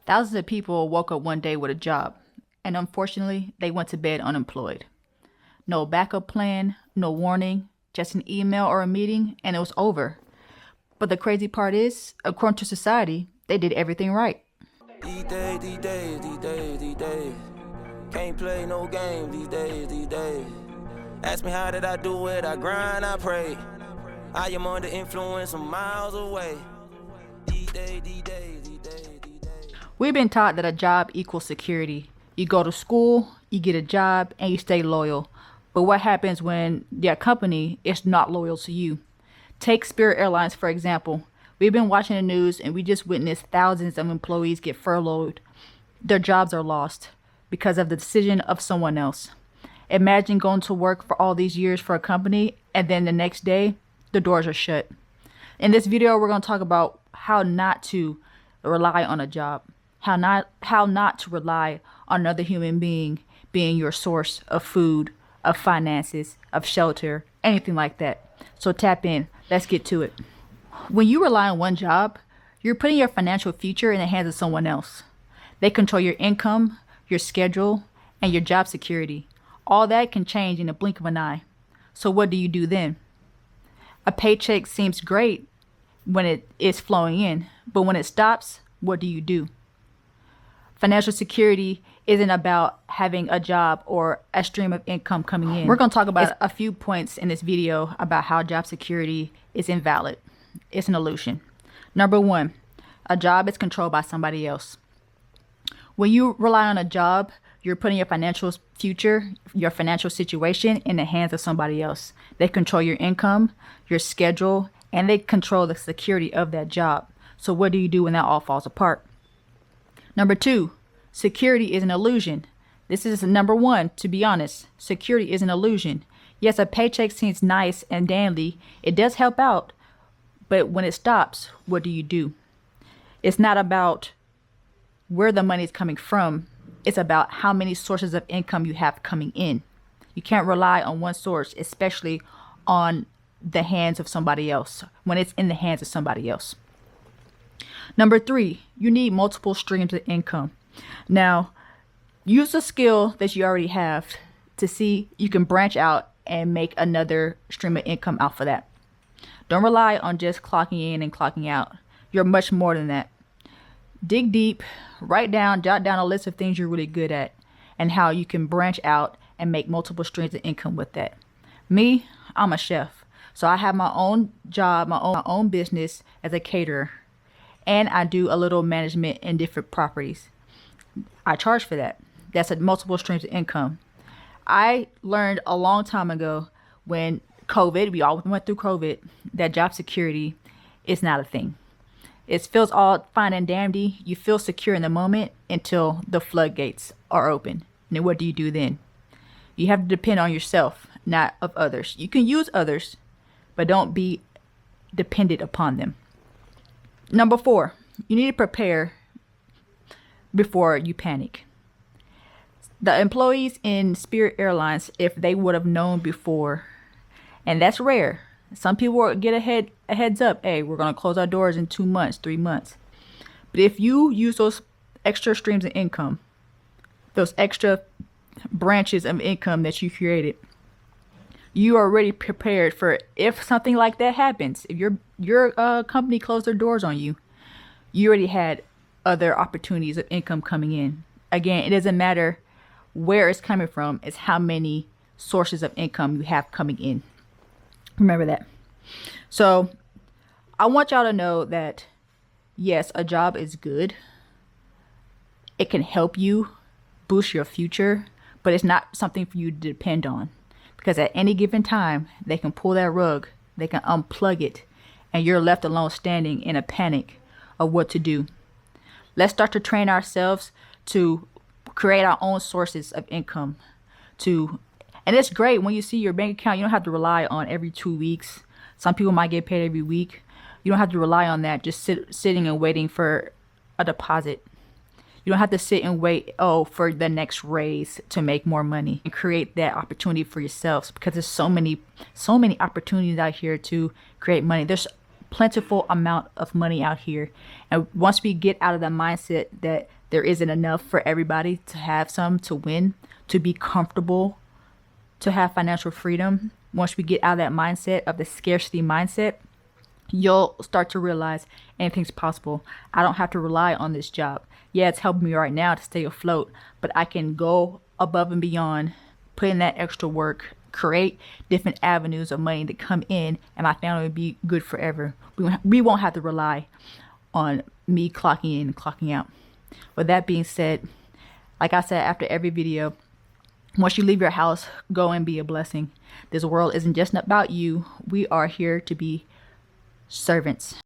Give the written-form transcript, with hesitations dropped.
Thousands of people woke up one day with a job, and unfortunately, they went to bed unemployed. No backup plan, no warning, just an email or a meeting, and it was over. But the crazy part is, according to society, they did everything right. These days. Can't play no game these days. Ask me how did I do it, I grind, I pray. I am under influence, I'm miles away. These days. We've been taught that a job equals security. You go to school, you get a job, and you stay loyal. But what happens when your company is not loyal to you? Take Spirit Airlines, for example. We've been watching the news and we just witnessed thousands of employees get furloughed. Their jobs are lost because of the decision of someone else. Imagine going to work for all these years for a company and then the next day, the doors are shut. In this video, we're going to talk about how not to rely on a job, how not to rely on another human being being your source of food, of finances, of shelter, anything like that. So tap in. Let's get to it. When you rely on one job, you're putting your financial future in the hands of someone else. They control your income, your schedule, and your job security. All that can change in a blink of an eye. So what do you do then? A paycheck seems great when it is flowing in, but when it stops, what do you do? Financial security isn't about having a job or a stream of income coming in. We're going to talk about a few points in this video about how job security is invalid. It's an illusion. Number one, a job is controlled by somebody else. When you rely on a job, you're putting your financial future, your financial situation in the hands of somebody else. They control your income, your schedule, and they control the security of that job. So what do you do when that all falls apart? Number two, security is an illusion. This is number one, to be honest. Security is an illusion. Yes, a paycheck seems nice and dandy. It does help out. But when it stops, what do you do? It's not about where the money is coming from. It's about how many sources of income you have coming in. You can't rely on one source, especially on the hands of somebody else, when it's in the hands of somebody else. Number three, you need multiple streams of income. Now, use a skill that you already have to see you can branch out and make another stream of income out for that. Don't rely on just clocking in and clocking out. You're much more than that. Dig deep, jot down a list of things you're really good at and how you can branch out and make multiple streams of income with that. Me, I'm a chef. So I have my own job, my own business as a caterer. And I do a little management in different properties. I charge for that. That's a multiple streams of income. I learned a long time ago when we all went through COVID, that job security is not a thing. It feels all fine and dandy. You feel secure in the moment until the floodgates are open. And then what do you do then? You have to depend on yourself, not of others. You can use others, but don't be dependent upon them. Number four, you need to prepare before you panic. The employees in Spirit Airlines, if they would have known before, and that's rare. Some people will get a heads up. Hey, we're going to close our doors in 2 months, 3 months. But if you use those extra streams of income, those extra branches of income that you created, you are already prepared for if something like that happens. If your company closed their doors on you, you already had other opportunities of income coming in. Again, it doesn't matter where it's coming from. It's how many sources of income you have coming in. Remember that. So I want y'all to know that, yes, a job is good. It can help you boost your future, but it's not something for you to depend on. Because at any given time, they can pull that rug, they can unplug it, and you're left alone standing in a panic of what to do. Let's start to train ourselves to create our own sources of income. And it's great when you see your bank account. You don't have to rely on every 2 weeks. Some people might get paid every week. You don't have to rely on that, just sitting and waiting for a deposit. You don't have to sit and wait, for the next raise to make more money and create that opportunity for yourselves, because there's so many opportunities out here to create money. There's plentiful amount of money out here. And once we get out of the mindset that There isn't enough for everybody to have some, to win, to be comfortable, to have financial freedom. Once we get out of that mindset, of the scarcity mindset, you'll start to realize anything's possible. I don't have to rely on this job. Yeah, it's helping me right now to stay afloat, but I can go above and beyond, put in that extra work, create different avenues of money that come in, and my family will be good forever. We won't have to rely on me clocking in and clocking out. With that being said, like I said after every video, once you leave your house, go and be a blessing. This world isn't just about you. We are here to be servants.